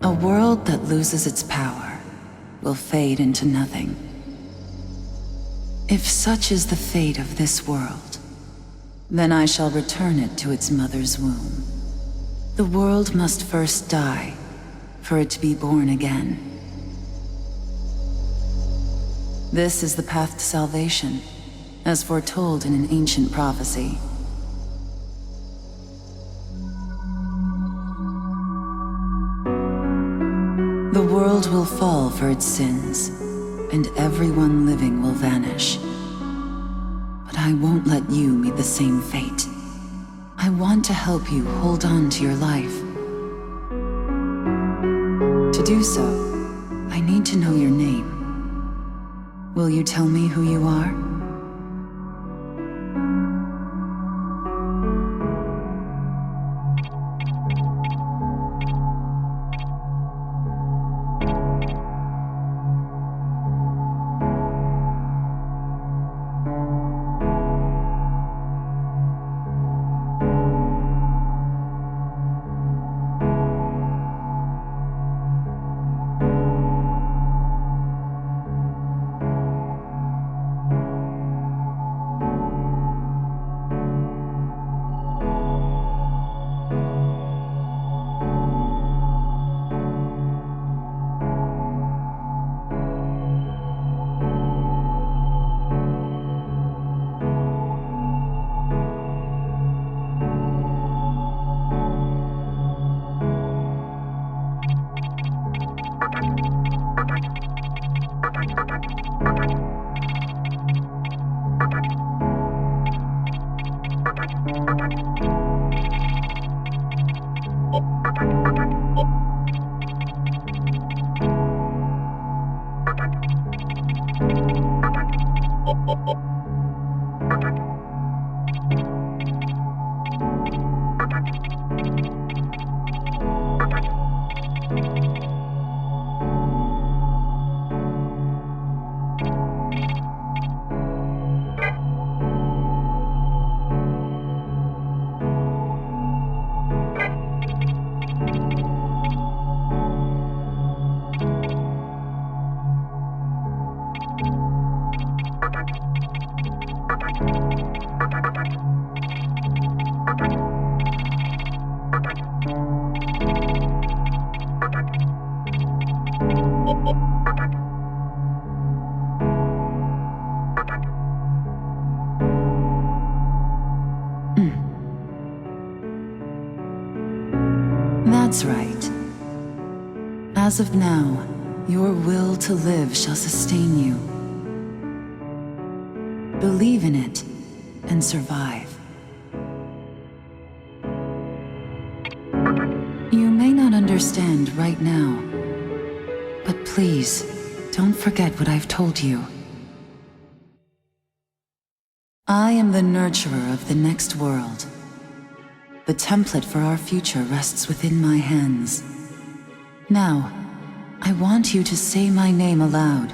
A world that loses its power will fade into nothing. If such is the fate of this world, then I shall return it to its mother's womb. The world must first die for it to be born again. This is the path to salvation, as foretold in an ancient prophecy. The world will fall for its sins, and everyone living will vanish. But I won't let you meet the same fate. I want to help you hold on to your life. To do so, I need to know your name. Will you tell me who you are? That's right. As of now, your will to live shall sustain you. Believe in it and survive. You may not understand right now, but please, don't forget what I've told you. I am the nurturer of the next world. The template for our future rests within my hands. Now, I want you to say my name aloud.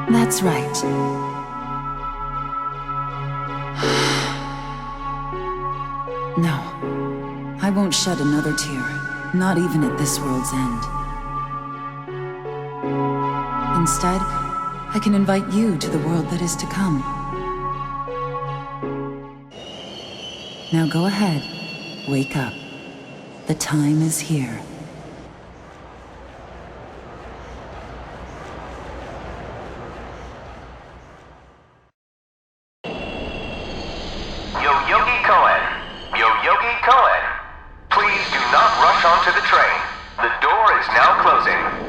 That's right. No, I won't shed another tear, not even at this world's end. Instead, I can invite you to the world that is to come. Now go ahead, wake up. The time is here. Yogi Koen, please do not rush onto the train. The door is now closing.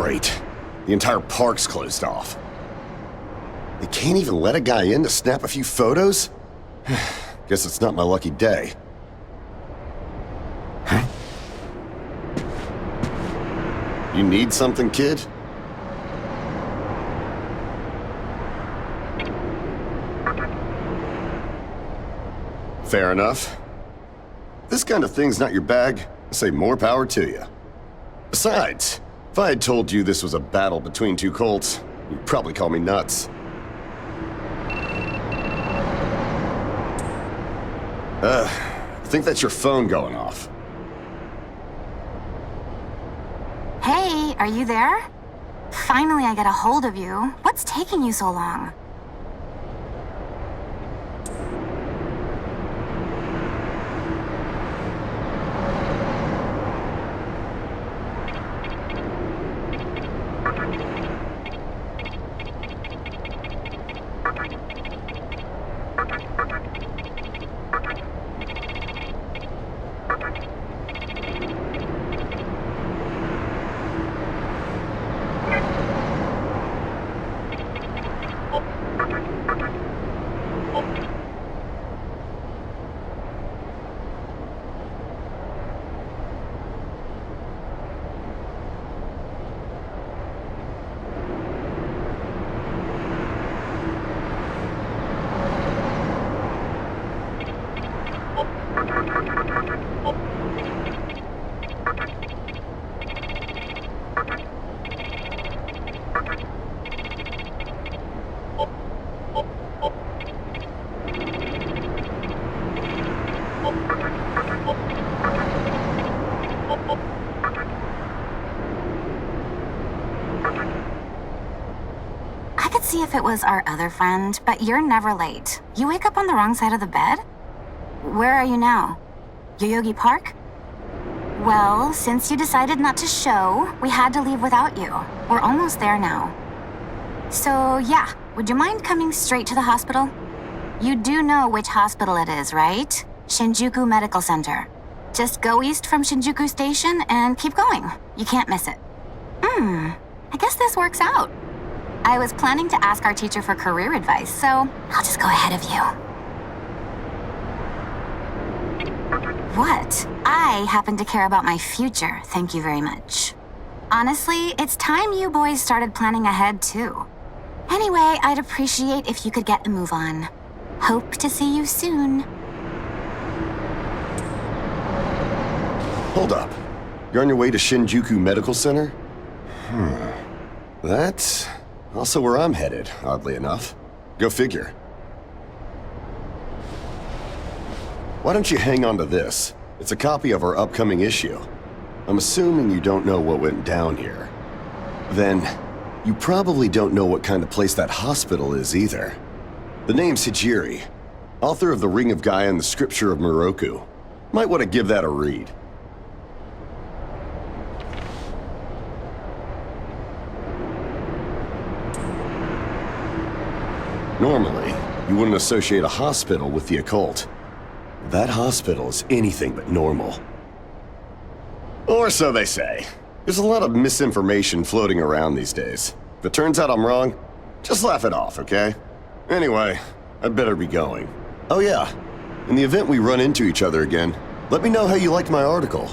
Great. The entire park's closed off. They can't even let a guy in to snap a few photos? Guess it's not my lucky day. Huh? You need something, kid? Fair enough. This kind of thing's not your bag. I say more power to you. Besides, if I had told you this was a battle between two colts, you'd probably call me nuts. I think that's your phone going off. Hey, are you there? Finally I get a hold of you. What's taking you so long? See if it was our other friend, but you're never late. You wake up on the wrong side of the bed? Where are you now? Yoyogi Park? Well, since you decided not to show, we had to leave without you. We're almost there now. So yeah, would you mind coming straight to the hospital? You do know which hospital it is, right? Shinjuku Medical Center. Just go east from Shinjuku Station and keep going. You can't miss it. I guess this works out. I was planning to ask our teacher for career advice, so I'll just go ahead of you. What? I happen to care about my future, thank you very much. Honestly, it's time you boys started planning ahead, too. Anyway, I'd appreciate if you could get a move on. Hope to see you soon. Hold up. You're on your way to Shinjuku Medical Center? That's also where I'm headed, oddly enough. Go figure. Why don't you hang on to this? It's a copy of our upcoming issue. I'm assuming you don't know what went down here. Then, you probably don't know what kind of place that hospital is either. The name's Hijiri, author of The Ring of Gaia and the Scripture of Moroku. Might want to give that a read. Normally, you wouldn't associate a hospital with the occult. That hospital is anything but normal. Or so they say. There's a lot of misinformation floating around these days. If it turns out I'm wrong, just laugh it off, okay? Anyway, I'd better be going. Oh yeah, in the event we run into each other again, let me know how you liked my article.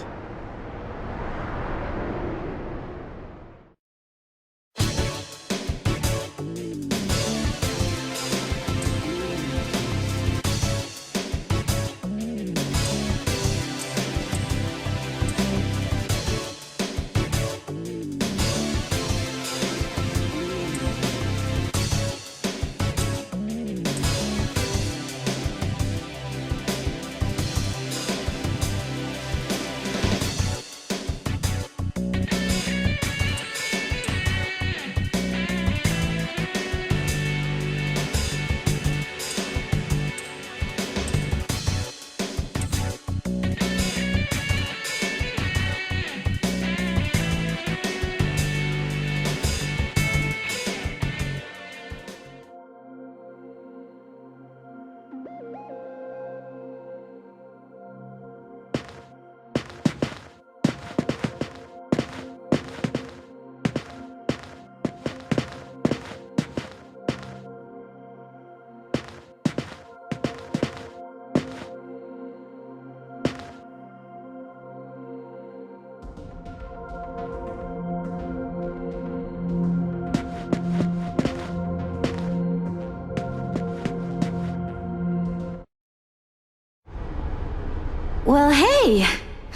Hey,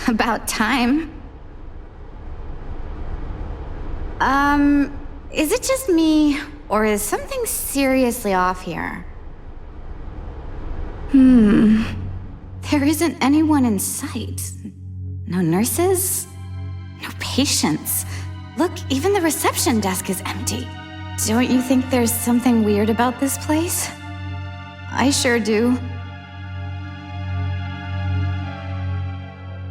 about time. Is it just me, or is something seriously off here? There isn't anyone in sight. No nurses? No patients. Look, even the reception desk is empty. Don't you think there's something weird about this place? I sure do.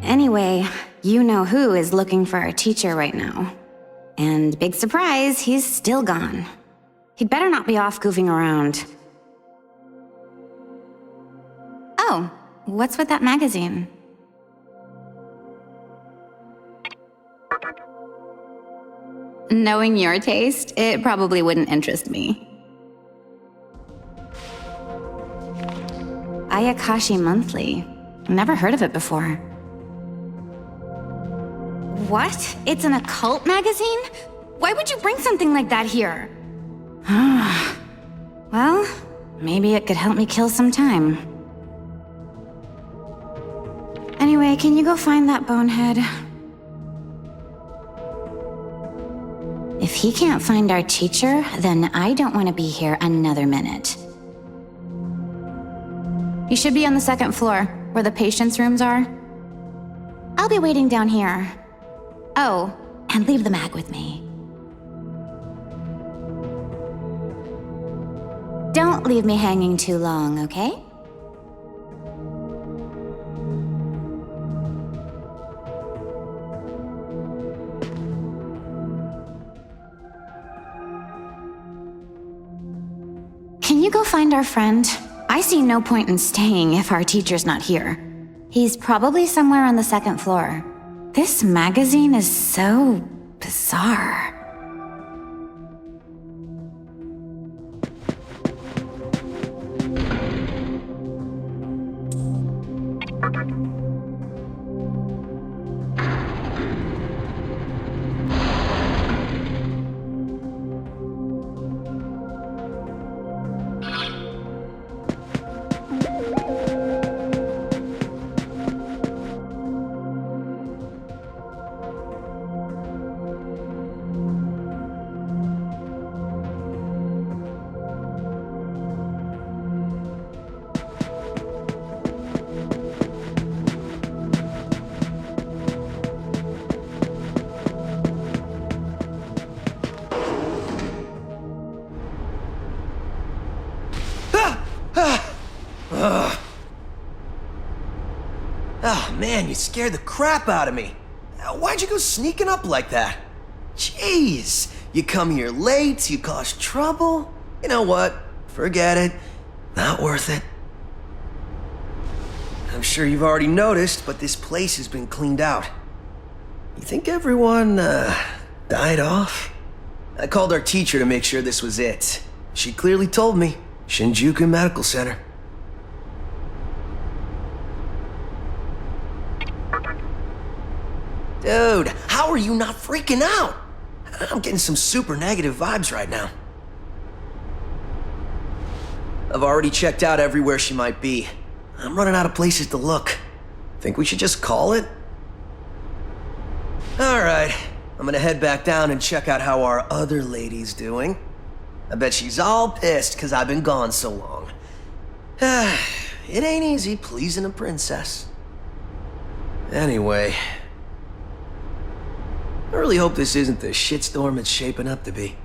Anyway, you know who is looking for our teacher right now. And big surprise, he's still gone. He'd better not be off goofing around. Oh, what's with that magazine? Knowing your taste, it probably wouldn't interest me. Ayakashi Monthly. Never heard of it before. What? It's an occult magazine? Why would you bring something like that here? Well, maybe it could help me kill some time. Anyway, can you go find that bonehead? If he can't find our teacher, then I don't want to be here another minute. You should be on the second floor, where the patients' rooms are. I'll be waiting down here. Oh, and leave the mag with me. Don't leave me hanging too long, okay? Can you go find our friend? I see no point in staying if our teacher's not here. He's probably somewhere on the second floor. This magazine is so bizarre. Oh man, you scared the crap out of me. Why'd you go sneaking up like that? Jeez, you come here late, you cause trouble. You know what? Forget it. Not worth it. I'm sure you've already noticed, but this place has been cleaned out. You think everyone, died off? I called our teacher to make sure this was it. She clearly told me. Shinjuku Medical Center. Dude, how are you not freaking out? I'm getting some super negative vibes right now. I've already checked out everywhere she might be. I'm running out of places to look. Think we should just call it? Alright, I'm gonna head back down and check out how our other lady's doing. I bet she's all pissed because I've been gone so long. It ain't easy pleasing a princess. Anyway, I really hope this isn't the shitstorm it's shaping up to be.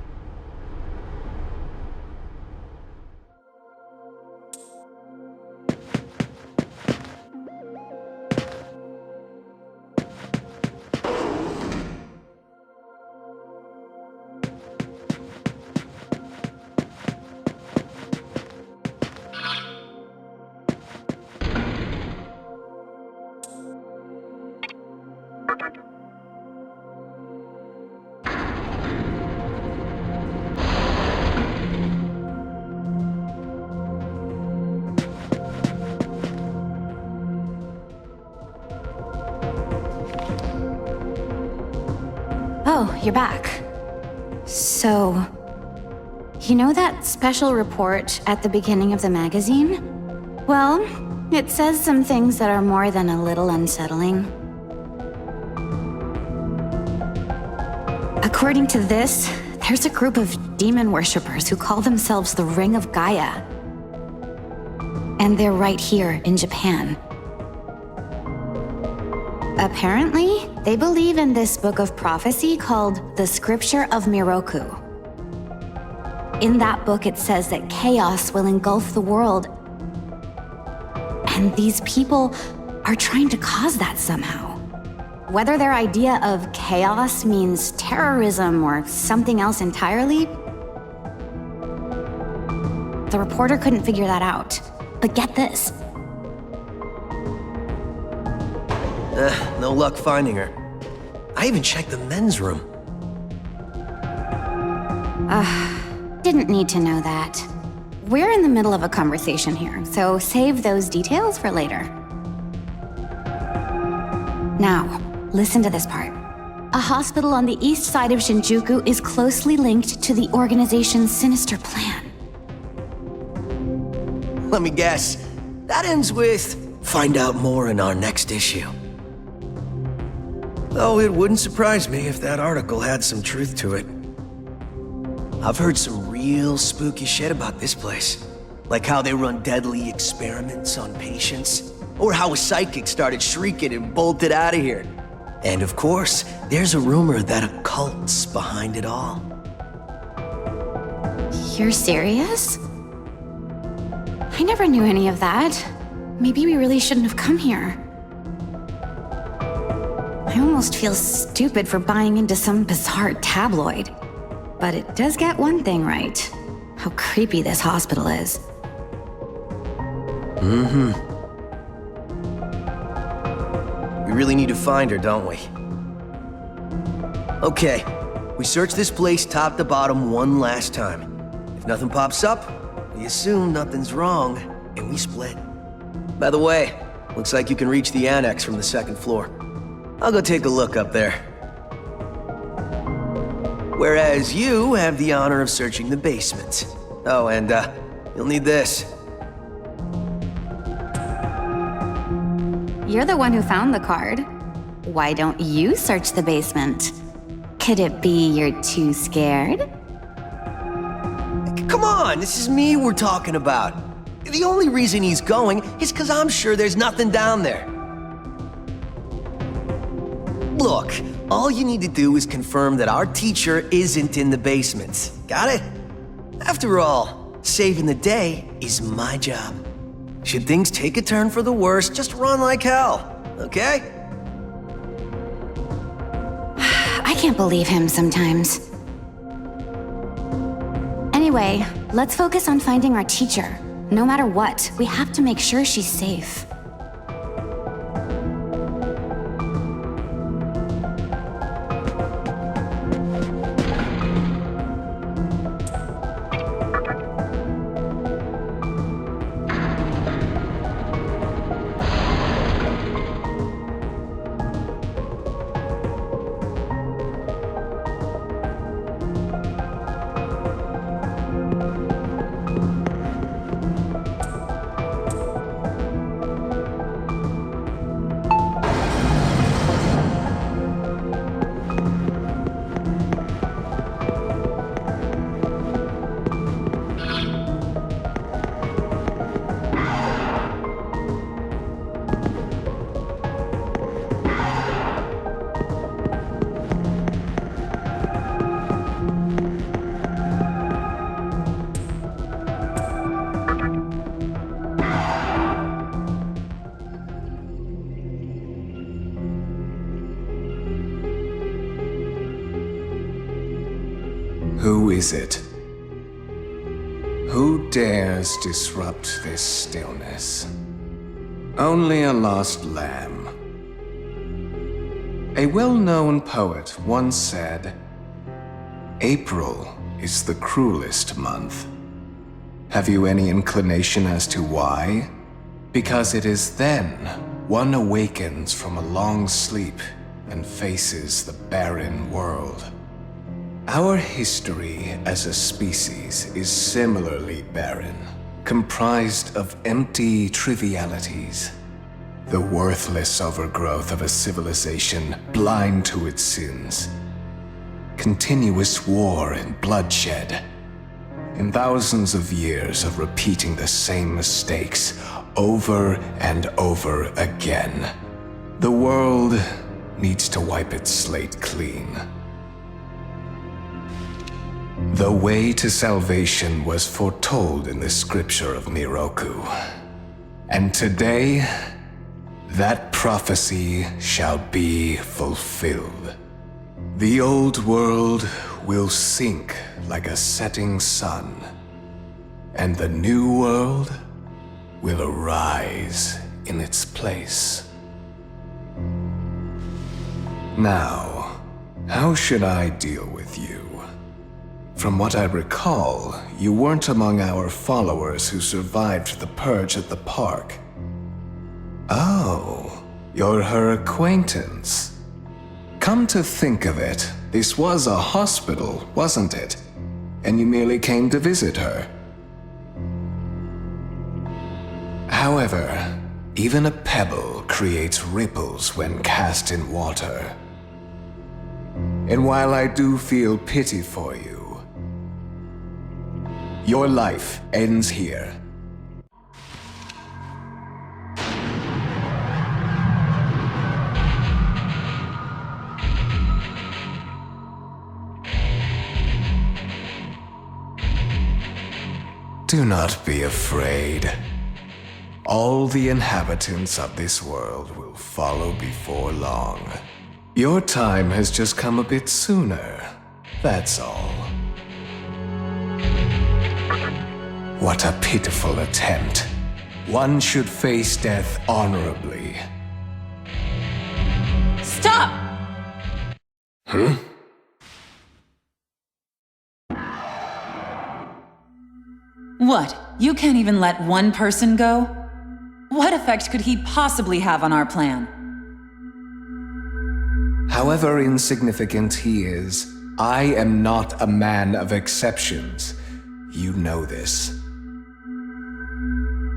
Oh, you're back. So, you know that special report at the beginning of the magazine? Well, It says some things that are more than a little unsettling. According to this, there's a group of demon worshippers who call themselves the Ring of Gaia. And they're right here in Japan. Apparently, they believe in this book of prophecy called the Scripture of Miroku. In that book, it says that chaos will engulf the world. And these people are trying to cause that somehow. Whether their idea of chaos means terrorism or something else entirely, the reporter couldn't figure that out. But get this. No luck finding her. I even checked the men's room. Didn't need to know that. We're in the middle of a conversation here, so save those details for later. Now, listen to this part. A hospital on the east side of Shinjuku is closely linked to the organization's sinister plan. Let me guess. That ends with, find out more in our next issue. Though it wouldn't surprise me if that article had some truth to it. I've heard some real spooky shit about this place. Like how they run deadly experiments on patients, or how a psychic started shrieking and bolted out of here. And of course, there's a rumor that a cult's behind it all. You're serious? I never knew any of that. Maybe we really shouldn't have come here. I almost feel stupid for buying into some bizarre tabloid. But it does get one thing right. How creepy this hospital is. We really need to find her, don't we? Okay, we search this place top to bottom one last time. If nothing pops up, we assume nothing's wrong, and we split. By the way, looks like you can reach the annex from the second floor. I'll go take a look up there. Whereas you have the honor of searching the basement. Oh, and you'll need this. You're the one who found the card. Why don't you search the basement? Could it be you're too scared? Come on, this is me we're talking about. The only reason he's going is because I'm sure there's nothing down there. Look, all you need to do is confirm that our teacher isn't in the basement. Got it? After all, saving the day is my job. Should things take a turn for the worse, just run like hell, okay? I can't believe him sometimes. Anyway, let's focus on finding our teacher. No matter what, we have to make sure she's safe. Who is it? Who dares disrupt this stillness? Only a lost lamb. A well-known poet once said, "April is the cruelest month." Have you any inclination as to why? Because it is then one awakens from a long sleep and faces the barren world. Our history as a species is similarly barren, comprised of empty trivialities. The worthless overgrowth of a civilization blind to its sins. Continuous war and bloodshed. In thousands of years of repeating the same mistakes over and over again. The world needs to wipe its slate clean. The way to salvation was foretold in the scripture of Miroku. And today, that prophecy shall be fulfilled. The old world will sink like a setting sun, and the new world will arise in its place. Now, how should I deal with you? From what I recall, you weren't among our followers who survived the purge at the park. Oh, you're her acquaintance. Come to think of it, this was a hospital, wasn't it? And you merely came to visit her. However, even a pebble creates ripples when cast in water. And while I do feel pity for you, your life ends here. Do not be afraid. All the inhabitants of this world will follow before long. Your time has just come a bit sooner, that's all. What a pitiful attempt. One should face death honorably. Stop! Huh? What? You can't even let one person go? What effect could he possibly have on our plan? However insignificant he is, I am not a man of exceptions. You know this.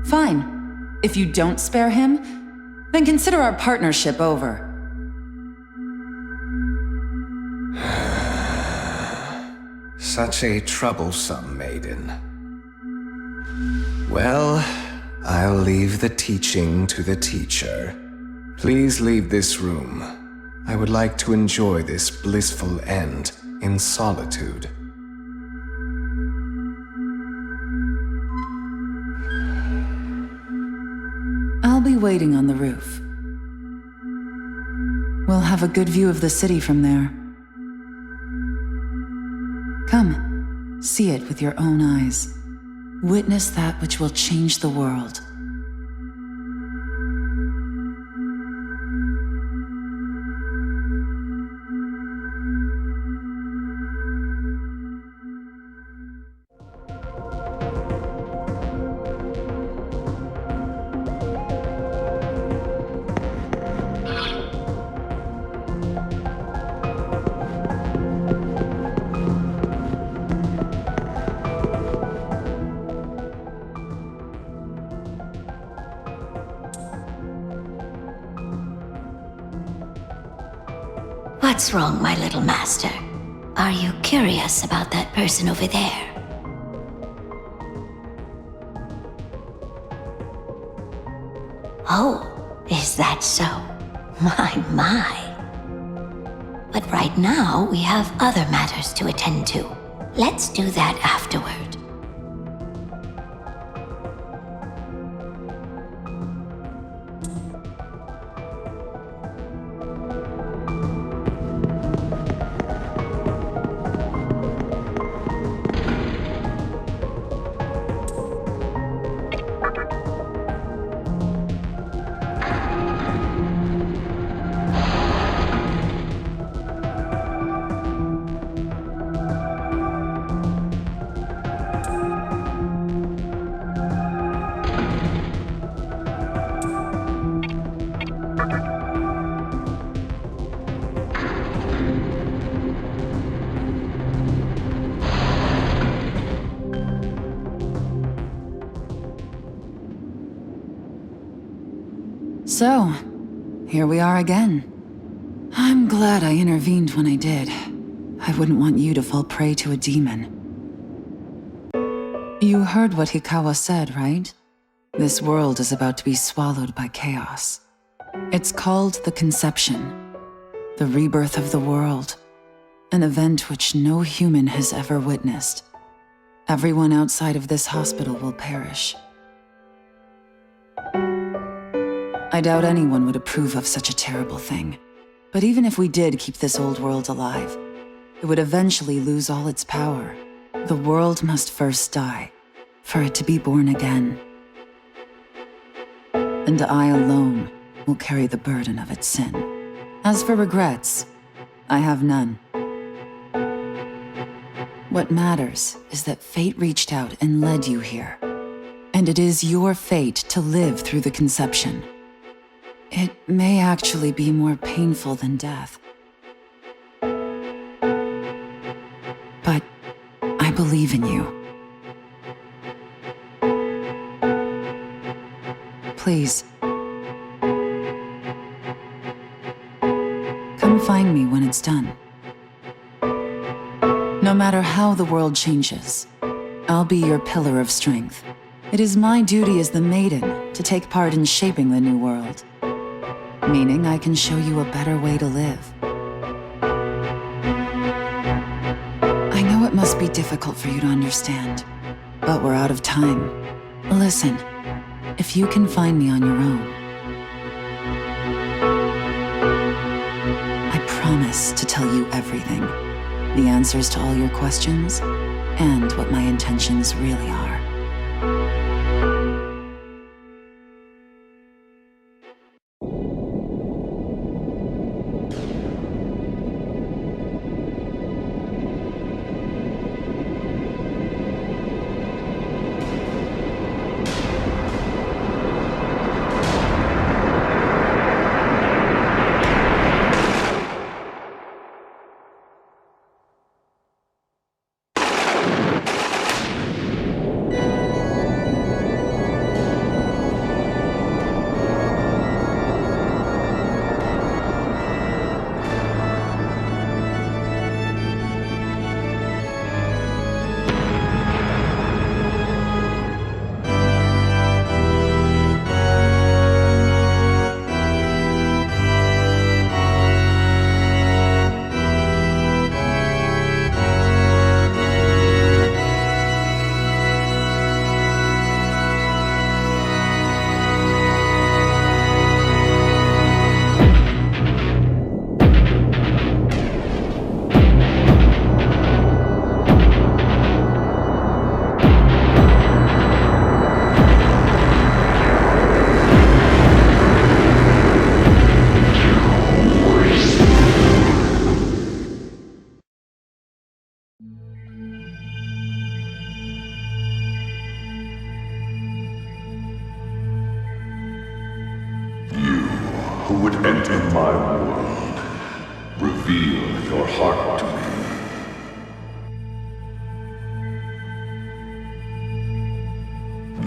Fine. If you don't spare him, then consider our partnership over. Such a troublesome maiden. Well, I'll leave the teaching to the teacher. Please leave this room. I would like to enjoy this blissful end in solitude. I'll be waiting on the roof. We'll have a good view of the city from there. Come, see it with your own eyes. Witness that which will change the world. What's wrong, my little master? Are you curious about that person over there? Oh, is that so? My. But right now, we have other matters to attend to. Let's do that afterward. So, here we are again. I'm glad I intervened when I did. I wouldn't want you to fall prey to a demon. You heard what Hikawa said, right? This world is about to be swallowed by chaos. It's called the Conception, the rebirth of the world, an event which no human has ever witnessed. Everyone outside of this hospital will perish. I doubt anyone would approve of such a terrible thing. But even if we did keep this old world alive, it would eventually lose all its power. The world must first die, for it to be born again. And I alone will carry the burden of its sin. As for regrets, I have none. What matters is that fate reached out and led you here. And it is your fate to live through the conception. It may actually be more painful than death. But I believe in you. Please. Come find me when it's done. No matter how the world changes, I'll be your pillar of strength. It is my duty as the Maiden to take part in shaping the new world. Meaning I can show you a better way to live. I know it must be difficult for you to understand, but we're out of time. Listen, if you can find me on your own, I promise to tell you everything. The answers to all your questions, and what my intentions really are. Who would enter my world, reveal your heart to me.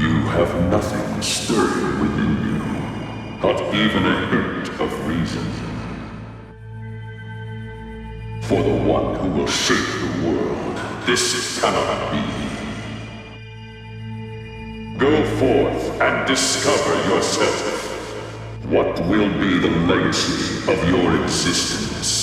You have nothing stirring within you, not even a hint of reason. For the one who will shape the world, this cannot be. Go forth and discover yourself. What will be the legacy of your existence?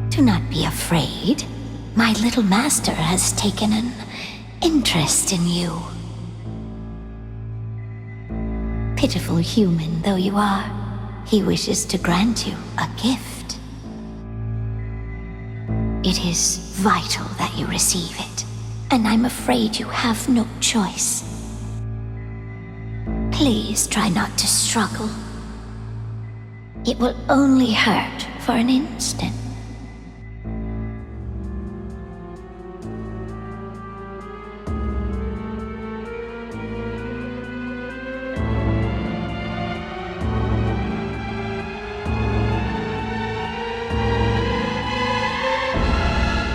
Do not be afraid. My little master has taken an interest in you. Pitiful human though you are, he wishes to grant you a gift. It is vital that you receive it, and I'm afraid you have no choice. Please try not to struggle. it will only hurt for an instant.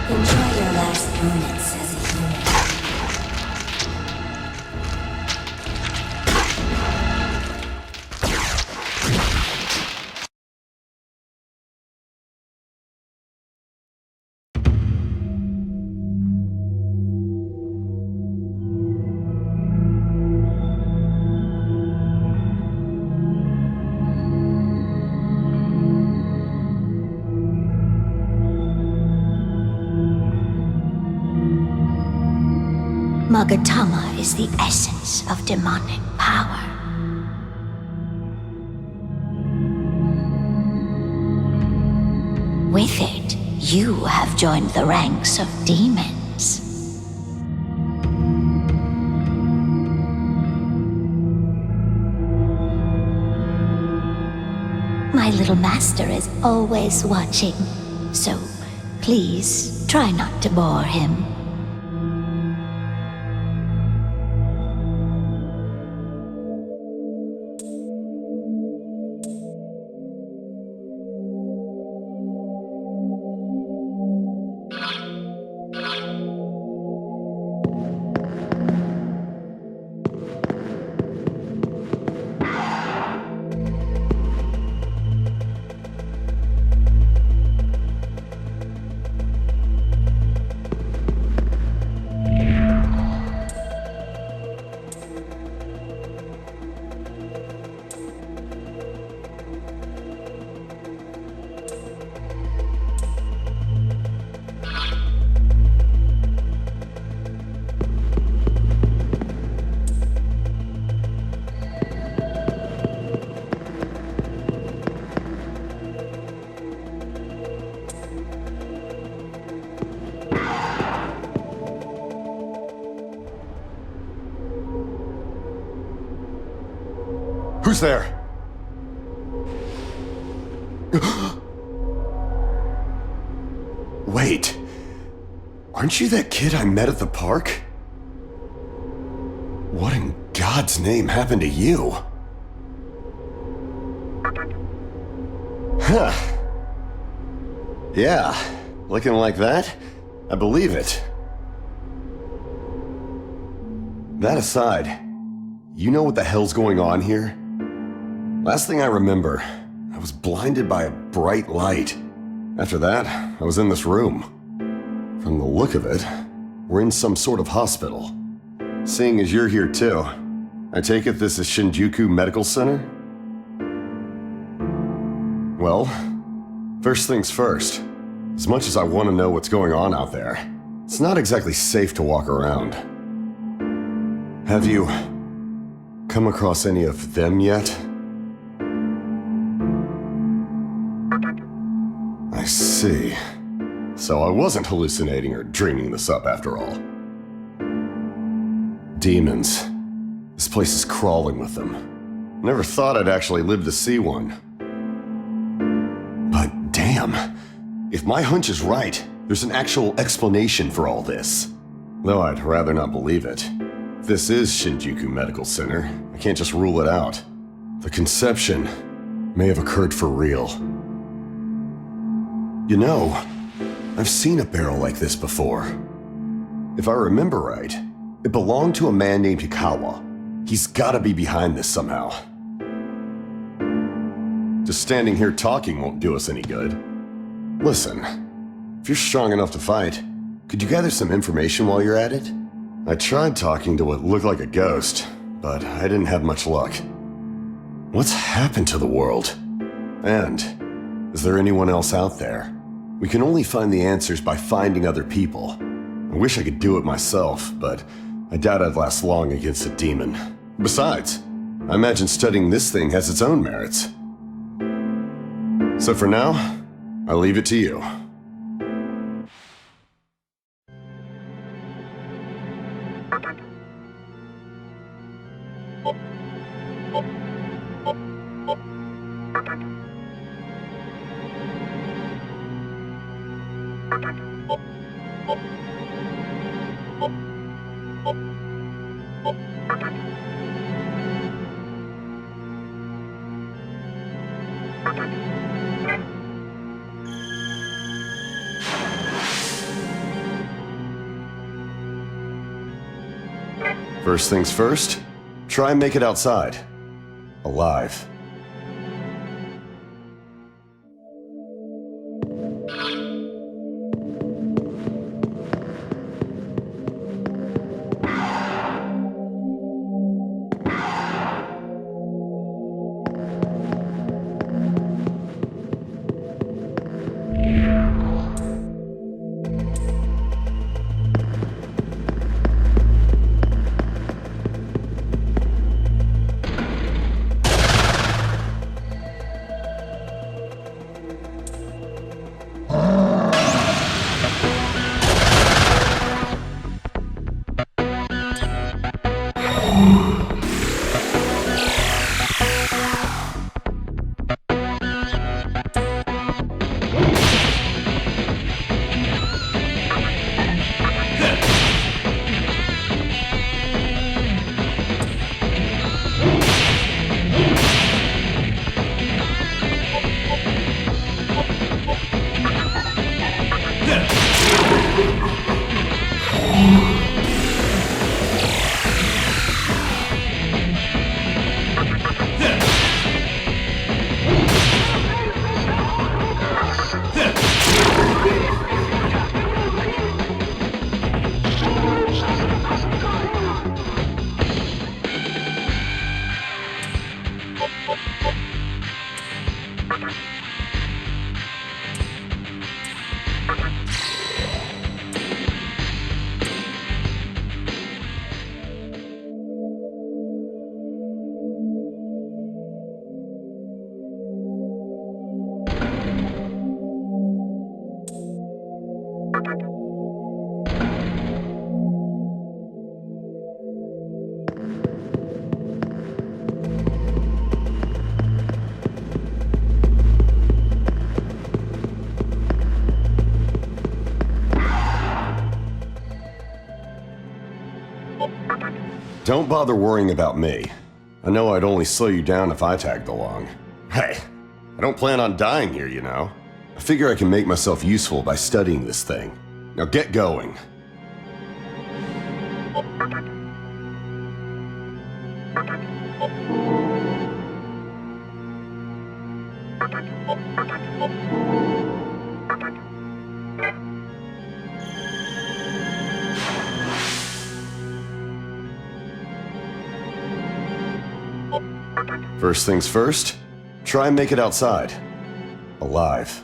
Enjoy your last moments as a human. Magatama is the essence of demonic power. With it, you have joined the ranks of demons. My little master is always watching, so please try not to bore him. Who's there? Wait. Aren't you that kid I met at the park? What in God's name happened to you? Huh. Yeah, looking like that? I believe it. That aside, you know what the hell's going on here? Last thing I remember, I was blinded by a bright light. After that, I was in this room. From the look of it, we're in some sort of hospital. Seeing as you're here too, I take it this is Shinjuku Medical Center? Well, first things first. As much as I want to know what's going on out there, it's not exactly safe to walk around. Have you come across any of them yet? I see. So I wasn't hallucinating or dreaming this up after all. Demons. This place is crawling with them. Never thought I'd actually live to see one. But damn, if my hunch is right, there's an actual explanation for all this. Though I'd rather not believe it. If this is Shinjuku Medical Center, I can't just rule it out. The conception may have occurred for real. You know, I've seen a barrel like this before. If I remember right, it belonged to a man named Takao. He's gotta be behind this somehow. Just standing here talking won't do us any good. Listen, if you're strong enough to fight, could you gather some information while you're at it? I tried talking to what looked like a ghost, but I didn't have much luck. What's happened to the world? And is there anyone else out there? We can only find the answers by finding other people. I wish I could do it myself, but I doubt I'd last long against a demon. Besides, I imagine studying this thing has its own merits. So for now, I'll leave it to you. First things first, try and make it outside. Alive. Don't bother worrying about me. I know I'd only slow you down if I tagged along. Hey, I don't plan on dying here, you know. I figure I can make myself useful by studying this thing. Now get going. First things first, try and make it outside. Alive.